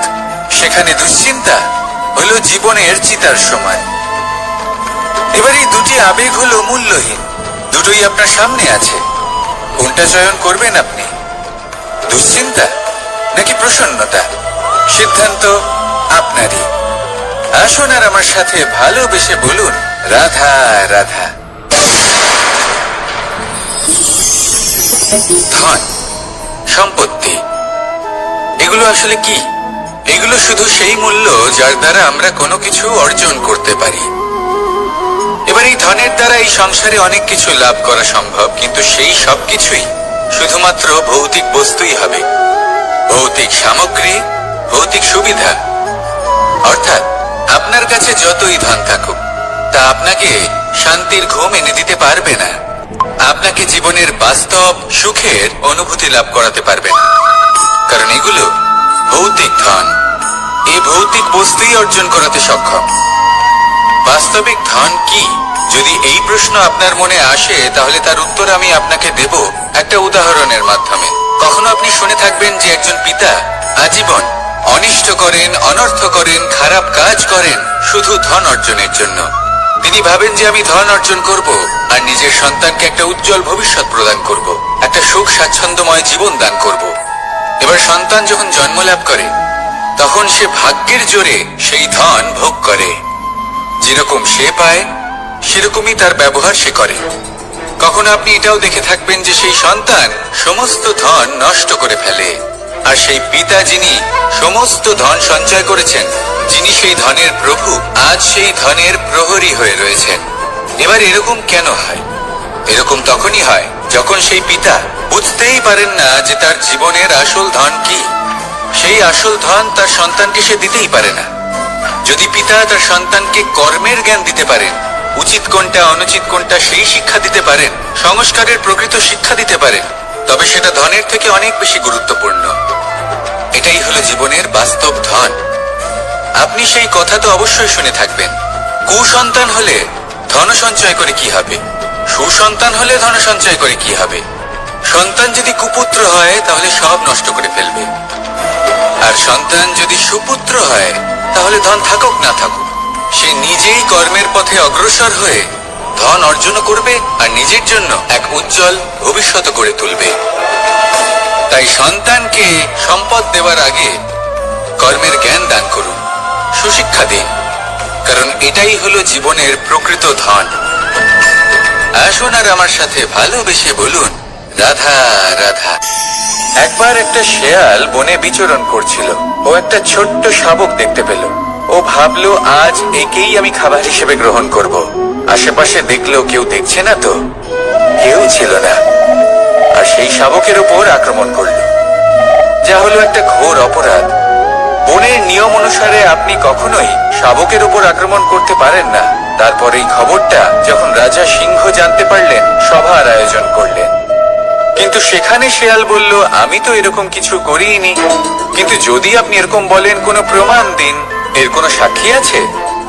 সেখানে দুশ্চিন্তা হলো জীবনের চিতার সময়। এবার এই দুটি আবেগ হলো মূল্যহীন, দুটোই আপনার সামনে আছে। কোনটা চয়ন করবেন আপনি, দুশ্চিন্তা নাকি প্রসন্নতা? সিদ্ধান্ত আপনারই। আসুন আর আমার সাথে ভালোবেসে বলুন, রাধা রাধা। ধন, সম্পত্তি, এগুলো আসলে কি? এগুলো শুধু সেই মূল্য যার দ্বারা আমরা কোনো কিছু অর্জন করতে পারি। এবার এই ধনের দ্বারা এই সংসারে অনেক কিছু লাভ করা সম্ভব, কিন্তু সেই সব কিছুই শুধুমাত্র ভৌতিক বস্তুই হবে, ভৌতিক সামগ্রী, ভৌতিক সুবিধা। অর্থাৎ আপনার কাছে যতই ধন থাকুক, তা আপনাকে শান্তির ঘুম এনে দিতে পারবে না, আপনাকে জীবনের বাস্তব সুখের অনুভূতি লাভ করাতে পারবে না, কারণ এগুলো ভৌতিক ধন। এই ভৌতিক বস্তুই অর্জন করাতে সক্ষম। বাস্তবিক ধন কি? যদি এই প্রশ্ন আপনার মনে আসে, তাহলে তার উত্তর আমি আপনাকে দেব একটা উদাহরণের মাধ্যমে। কখনো আপনি শুনে থাকবেন যে একজন পিতা আজীবন অনিষ্ট করেন, অনর্থ করেন, খারাপ কাজ করেন শুধু ধন অর্জনের জন্য। তিনি ভাবেন যে আমি ধন অর্জন করব আর নিজের সন্তানকে একটা উজ্জ্বল ভবিষ্যৎ প্রদান করব, একটা সুখ স্বাচ্ছন্দ্যময় জীবন দান করব। এবার সন্তান যখন জন্ম লাভ করে, তখন সে ভাগ্যের জোরে সেই ধন ভোগ করে। যেরকম সে পায়, সেরকমই তার ব্যবহার সে করে। কখনো আপনি এটাও দেখে থাকবেন যে সেই সন্তান সমস্ত ধন নষ্ট করে ফেলে, আর সেই পিতা যিনি সমস্ত ধন সঞ্চয় করেছেন, যিনি সেই ধনের প্রভু, আজ সেই ধনের প্রহরী হয়ে রয়েছেন। এবার এরকম কেন হয়? এরকম তখনই হয় যখন সেই পিতা বুঝতেই পারেন না যে তার জীবনের আসল ধন কি। সেই আসল ধন তার সন্তানকে সে দিতেই পারে না। যদি পিতা তার সন্তানকে কর্মের জ্ঞান দিতে পারেন, উচিত কোনটা অনুচিত কোনটা সেই শিক্ষা দিতে পারেন, সংস্কারের প্রকৃত শিক্ষা দিতে পারেন, তবে সেটা ধনের থেকে অনেক বেশি গুরুত্বপূর্ণ। এটাই হলো জীবনের বাস্তব ধন। আপনি সেই কথা তো অবশ্যই শুনে থাকবেন, কুসন্তান হলে ধন সঞ্চয় করে কি হবে, সুসন্তান হলে ধন সঞ্চয় করে কি হবে। সন্তান যদি কুপুত্র হয়, তাহলে সব নষ্ট করে ফেলবে। সন্তান যদি সুপুত্র হয় তাহলে ধন থাকুক না থাকুক, সে নিজেই কর্মের পথে অগ্রসর হয়ে ধন অর্জন করবে আর নিজের জন্য এক উজ্জ্বল ভবিষ্যৎ গড়ে তুলবে। তাই সন্তানকে সম্পদ দেওয়ার আগে কর্মের জ্ঞান দান করুন, সুশিক্ষা দিন, কারণ এটাই হলো জীবনের প্রকৃত ধন। আসুন আর আমার সাথে ভালোবেসে বলুন, রাধা রাধা। একবার একটা শেয়াল বনে বিচরণ করছিল। ও একটা ছোট্ট শাবক দেখতে পেল। ও ভাবলো, আজ একেই আমি খাবার হিসেবে গ্রহণ করব। আশেপাশে দেখলো কেউ দেখছে না, তো কেউ ছিল না, আর সেই শাবকের উপর আক্রমণ করলো, যা হলো একটা ঘোর অপরাধ। বনের নিয়ম অনুসারে আপনি কখনোই শাবকের উপর আক্রমণ করতে পারেন না। তারপর এই খবরটা যখন রাজা সিংহ জানতে পারলেন, সভার আয়োজন করলেন। কিন্তু সেখানে শেয়াল বলল, আমি তো এরকম কিছু করিনি। কিন্তু যদি আপনি এরকম বলেন, কোনো প্রমাণ দিন, এর কোনো সাক্ষী আছে?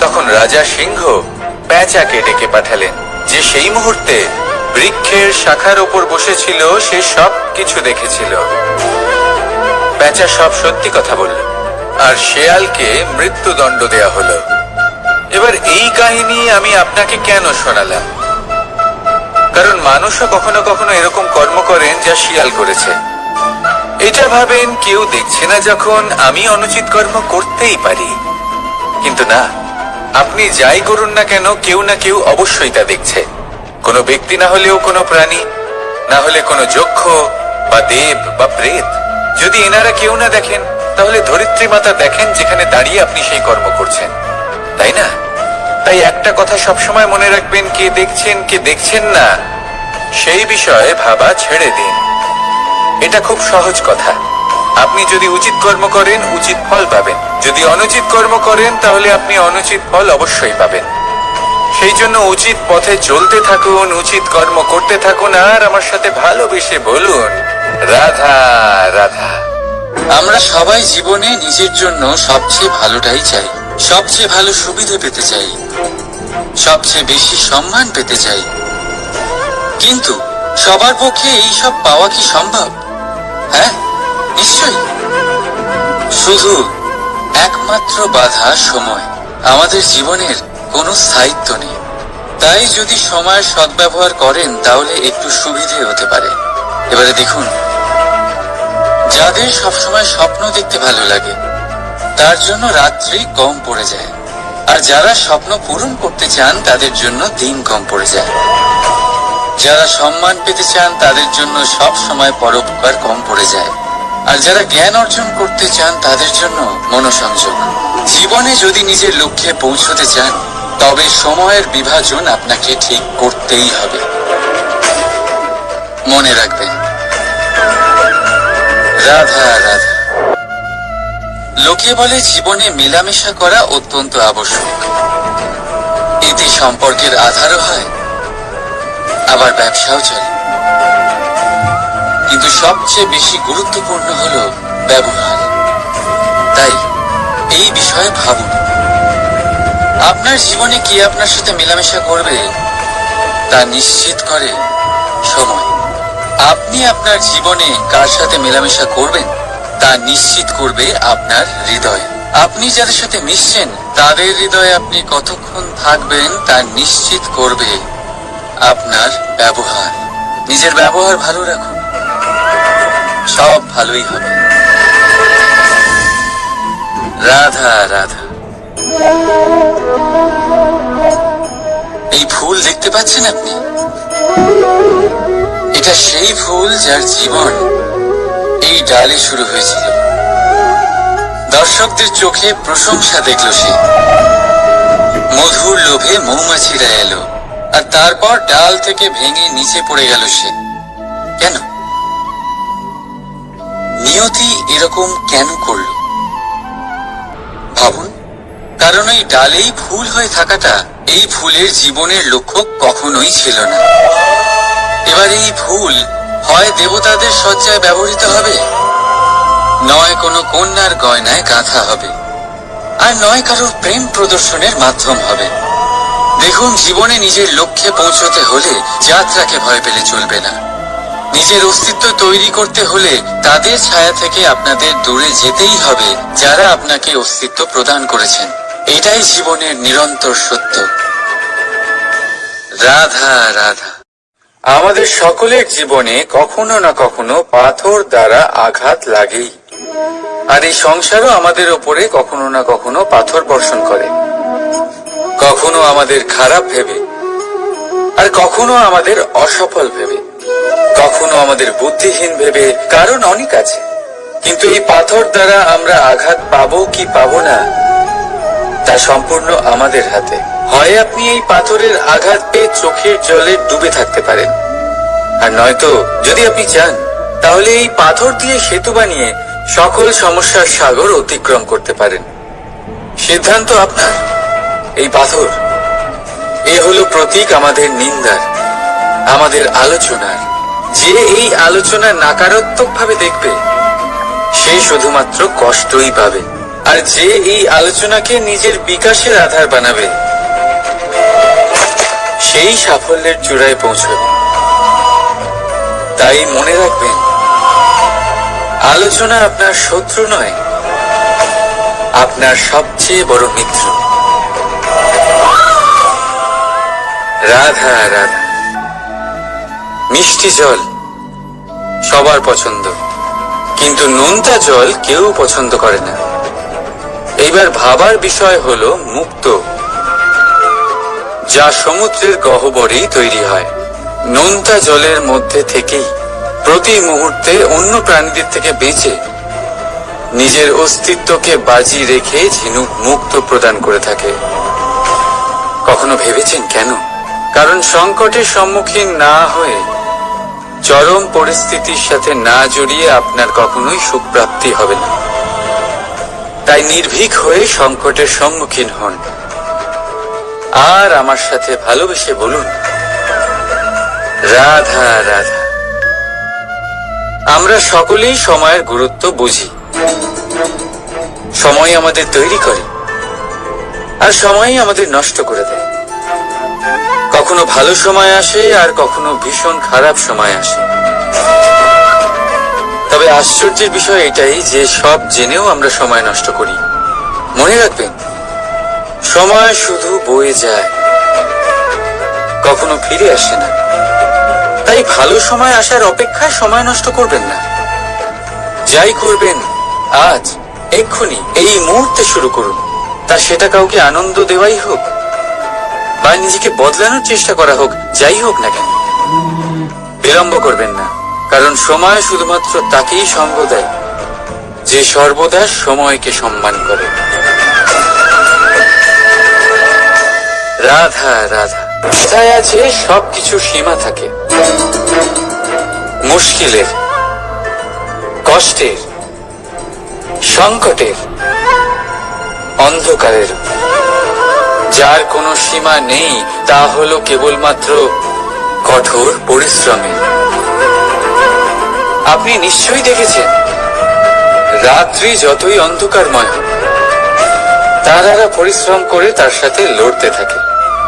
তখন রাজা সিংহ পেঁচাকে ডেকে পাঠালেন, যে সেই মুহূর্তে বৃক্ষের শাখার ওপর বসেছিল। সে সব কিছু দেখেছিল। পেঁচা সব সত্যি কথা বলল, আর শেয়ালকে মৃত্যুদণ্ড দেয়া হলো। এবার এই কাহিনী আমি আপনাকে কেন শোনালাম? কারণ মানুষও কখনো কখনো এরকম কর্ম করেন যা শিয়াল করেছে। এটা ভাবেন কেউ দেখছে না, যখন আমি অনুচিত কর্ম করতেই পারি। কিন্তু না, আপনি যাই করুন না কেন, কেউ না কেউ অবশ্যই তা দেখছে। কোনো ব্যক্তি না হলেও কোনো প্রাণী, না হলে কোনো যক্ষ বা দেব বা প্রেত। যদি এনারা কেউ না দেখেন, তাহলে ধরিত্রী মাতা দেখেন, যেখানে দাঁড়িয়ে আপনি সেই কর্ম করছেন, তাই না? তাই একটা কথা সবসময় মনে রাখবেন, কে দেখছেন কে দেখছেন না সেই বিষয়ে ভাবা ছেড়ে দিন। এটা খুব সহজ কথা। আপনি যদি উচিত কর্ম করেন, উচিত ফল পাবেন। যদি অনুচিত কর্ম করেন, তাহলে আপনি অনুচিত ফল অবশ্যই পাবেন। সেই জন্য উচিত পথে চলতে থাকুন, উচিত কর্ম করতে থাকুন, আর আমার সাথে ভালোবেসে বলুন, রাধা রাধা। আমরা সবাই জীবনে নিজের জন্য সবচেয়ে ভালোটাই চাই, সবচেয়ে ভালো সুবিধা পেতে চাই, সবচেয়ে বেশি সম্মান পেতে চাই। কিন্তু সবার পক্ষে এই সব পাওয়া কি সম্ভব? হ্যাঁ, নিশ্চয়ই। শুধু একমাত্র বাধা সময়। আমাদের জীবনের কোনো স্থায়িত্ব নেই। তাই যদি সময়ের সদ্ব্যবহার করেন, তাহলে একটু সুবিধে হতে পারে। এবারে দেখুন, যাদের সবসময় স্বপ্ন দেখতে ভালো লাগে, তার জন্য রাত্রি কম পড়ে যায়। আর যারা স্বপ্ন পূরণ করতে চান, তাদের জন্য দিন কম পড়ে যায়। যারা সম্মান পেতে চান, তাদের জন্য সব সময় পরোপকার কম পড়ে যায়। আর যারা জ্ঞান অর্জন করতে চান, তাদের জন্য মনোসংযোগ। জীবনে যদি নিজের লক্ষ্যে পৌঁছতে চান, তবে সময়ের বিভাজন আপনাকে ঠিক করতেই হবে। মনে রাখবেন, রাধা রাধা। লোকে বলে জীবনে মেলামেশা করা অত্যন্ত আবশ্যক। এতে সম্পর্কের আধারও হয়, আবার ব্যবসাও চলে। কিন্তু সবচেয়ে বেশি গুরুত্বপূর্ণ হলো ব্যবহার। তাই এই বিষয়ে ভাবুন, আপনার জীবনে কে আপনার সাথে মেলামেশা করবে তা নিশ্চিত করে সময়। আপনি আপনার জীবনে কার সাথে মেলামেশা করবেন তা নিশ্চিত করবে আপনার হৃদয়। আপনি যাদের সাথে মিশছেন, তাদের হৃদয়ে আপনি কতক্ষণ থাকবেন তা নিশ্চিত করবে আপনার ব্যবহার। নিজের ব্যবহার ভালো রাখুন, সব ভালোই হবে। রাধা রাধা। এই ফুল দেখতে পাচ্ছেন আপনি? এটা সেই ফুল যার জীবন এই ডালে শুরু হয়েছিল। দর্শকদের চোখে প্রশংসা দেখল সে। মধুর লোভে মৌমাছিরা এলো, আর তারপর ডাল থেকে ভেঙে নিচে পড়ে গেল সে। কেন? নিয়তি এরকম কেন করল? ভাবুন, কারণ এই ডালেই ফুল হয়ে থাকাটা এই ফুলের জীবনের লক্ষ্য কখনোই ছিল না। এবার এই ফুল হয় দেবতাদের সজ্জায় ব্যবহৃত হবে, নয় কোনো কন্যার গয়নায় গাঁথা হবে, আর নয় কারোর প্রেম প্রদর্শনের মাধ্যম হবে। দেখুন, জীবনে নিজের লক্ষ্যে পৌঁছতে হলে যাত্রাকে ভয় পেলে চলবে না। নিজের অস্তিত্ব তৈরি করতে হলে তাদের ছায়া থেকে আপনাদের দূরে যেতেই হবে যারা আপনাকে অস্তিত্ব প্রদান করেছেন। এটাই জীবনের নিরন্তর সত্য। রাধা রাধা। আমাদের সকলের জীবনে কখনো না কখনো পাথর দ্বারা আঘাত লাগেই, আর এই সংসারও আমাদের ওপরে কখনো না কখনো পাথর বর্ষণ করে, কখনো আমাদের খারাপ ভেবে, আর কখনো আমাদের অসফল ভেবে, কখনো আমাদের বুদ্ধিহীন ভেবে। কারণ অনেক আছে, কিন্তু এই পাথর দ্বারা আমরা আঘাত পাবো কি পাবো না তা সম্পূর্ণ আমাদের হাতে। হয় আপনি এই পাথরের আঘাত পেয়ে চোখের জলে ডুবে থাকতে পারেন, আর নয়তো যদি আপনি চান তাহলে এই পাথর দিয়ে সেতু বানিয়ে সকল সমস্যার সাগর অতিক্রম করতে পারেন। সিদ্ধান্ত আপনার। এই পাথর এ হলো প্রতীক আমাদের নিন্দার, আমাদের আলোচনার। যে এই আলোচনা নাকারাত্মক ভাবে দেখবে সে শুধুমাত্র কষ্টই পাবে, আর যে এই আলোচনাকে নিজের বিকাশের আধার বানাবে সেই সাফল্যের চূড়ায় পৌঁছবে। তাই মনে রাখবেন, আলোচনা আপনার শত্রু নয়, আপনার সবচেয়ে বড় মিত্র। রাধা রাধা। মিষ্টি জল সবার পছন্দ, কিন্তু নোনতা জল কেউ পছন্দ করে না। এইবার ভাবার বিষয় হলো মুক্তো, যা সমুদ্রের গহ্বরেই তৈরি হয়। নোনতা জলের মধ্যে থেকেই প্রতি মুহূর্তে অন্য প্রাণীদের থেকে বেঁচে নিজের অস্তিত্বকে বাজি রেখে ঝিনুক মুক্ত প্রদান করে থাকে। কখনো ভেবেছেন কেন? কারণ সংকটের সম্মুখীন না হয়ে, চরম পরিস্থিতির সাথে না জড়িয়ে আপনার কখনোই সুখ প্রাপ্তি হবে না। তাই নির্ভীক হয়ে সংকটের সম্মুখীন হন, আর আমার সাথে ভালোবেসে বলুন, রাধা রাধা। আমরা সকলেই সময়ের গুরুত্ব বুঝি। সময় আমাদের তৈরি করে, আর সময়ই আমাদের নষ্ট করে দেয়। কখনো ভালো সময় আসে, আর কখনো ভীষণ খারাপ সময় আসে। তবে আশ্চর্যের বিষয় এটাই যে সব জেনেও আমরা সময় নষ্ট করি। মনে রাখবেন, সময় শুধু বয়ে যায়, কখনো ফিরে আসে না। তাই ভালো সময় আসার অপেক্ষায় সময় নষ্ট করবেন না। যাই করবেন আজ, এক্ষুনি, এই মুহূর্তে শুরু করুন। তা সেটা কাউকে আনন্দ দেওয়াই হোক, বা নিজেকে বদলানোর চেষ্টা করা হোক, যাই হোক না কেন, বিলম্ব করবেন না। কারণ সময় শুধুমাত্র তাকেই সঙ্গ দেয় যে সর্বদা সময়কে সম্মান করে। রাধা রাধা। কথায় আছে সবকিছু সীমা থাকে, মুশকিলের, কষ্টের, সংকটের, অন্ধকারের। যার কোনো সীমা নেই তা হলো কেবলমাত্র কঠোর পরিশ্রমের। আপনি নিশ্চয়ই দেখেছেন, রাত্রি যতই অন্ধকারময় হোক, তারারা পরিশ্রম করে তার সাথে লড়তে থাকে,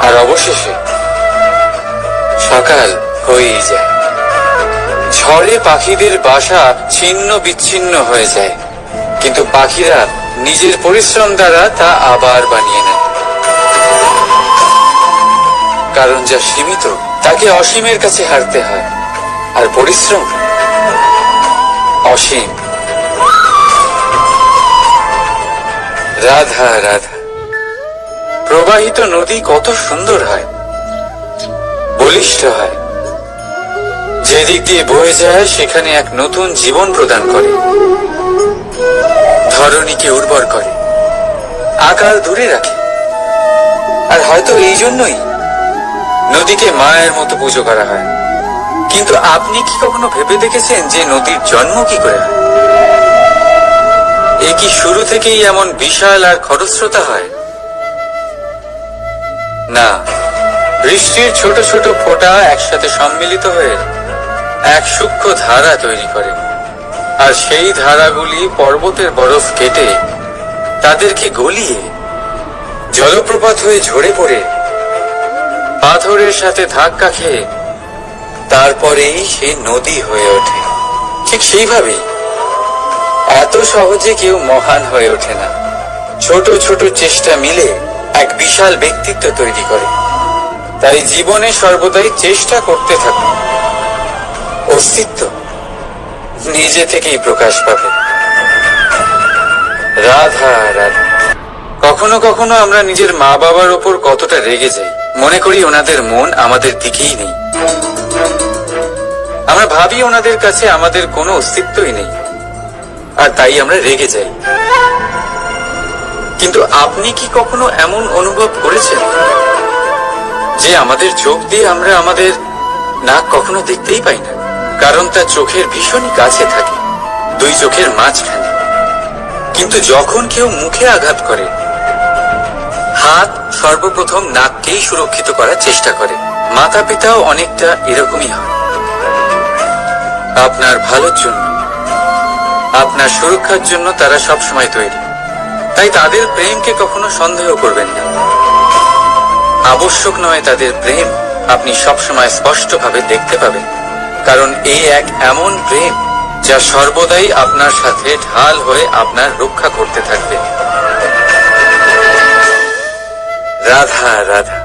আর অবশেষে সকাল হয়েই যায়। ঝড়ে পাখিদের বাসা ছিন্ন বিচ্ছিন্ন হয়ে যায়, কিন্তু পাখিরা নিজের পরিশ্রম দ্বারা তা আবার বানিয়ে নেয়। কারণ যা সীমিত তাকে অসীমের কাছে হারতে হয়, আর পরিশ্রম অসীম। রাধা রাধা। প্রবাহিত নদী কত সুন্দর হয়, বলিষ্ঠ হয়। যেদিক দিয়ে বয়ে যায় সেখানে এক নতুন জীবন প্রদান করে, ধরণীকে উর্বর করে, আকাল দূরে রাখে। আর হয়তো এই জন্যই নদীকে মায়ের মতো পুজো করা হয়। কিন্তু আপনি কি কখনো ভেবে দেখেছেন যে নদীর জন্ম কি করে হয়? এ কি শুরু থেকেই এমন বিশাল আর খরস্রোতা হয়? না, বৃষ্টির ছোট ছোট ফোঁটা একসাথে সম্মিলিত হয়ে এক সূক্ষ্ম ধারা তৈরি করে, আর সেই ধারাগুলি পর্বতের বরফ কেটে তাদেরকে গলিয়ে জলপ্রপাত হয়ে ঝরে পড়ে পাথরের সাথে ধাক্কা খেয়ে তারপরেই সে নদী হয়ে ওঠে। ঠিক সেইভাবেই এত সহজে কেউ মহান হয়ে ওঠে না। ছোট ছোট চেষ্টা মিলে এক বিশাল ব্যক্তিত্ব তৈরি করে। তাই জীবনে সর্বদাই চেষ্টা করতে থাকুন। অস্তিত্ব নিজে থেকেই প্রকাশ পাবে। রাধা রাধা। কখনো কখনো আমরা নিজের মা বাবার ওপর কতটা রেগে যাই, মনে করি ওনাদের মন আমাদের দিকেই নেই। আমরা ভাবি ওনাদের কাছে আমাদের কোনো অস্তিত্বই নেই, আর তাই আমরা রেগে যাই। কিন্তু আপনি কি কখনো এমন অনুভব করেছেন যে আমাদের চোখ দিয়ে আমরা আমাদের নাক কখনো দেখতেই পাই না, কারণ তা চোখের ভীষণই কাছে থাকে, দুই চোখের মাঝখানে। কিন্তু যখন কেউ মুখে আঘাত করে, হাত সর্বপ্রথম নাককেই সুরক্ষিত করার চেষ্টা করে। মাতা পিতাও অনেকটা এরকমই হয়। আপনার ভালোর জন্য, আপনার সুরক্ষার জন্য তারা সবসময় তৈরি। তাই তাদের প্রেমকে কখনো সন্দেহ করবেন না। আবশ্যক নয় তাদের প্রেম আপনি সবসময় স্পষ্টভাবে দেখতে পাবেন, কারণ এই এক এমন প্রেম যা সর্বদাই আপনার সাথে ঢাল হয়ে আপনার রক্ষা করতে থাকবে। রাধা রাধা।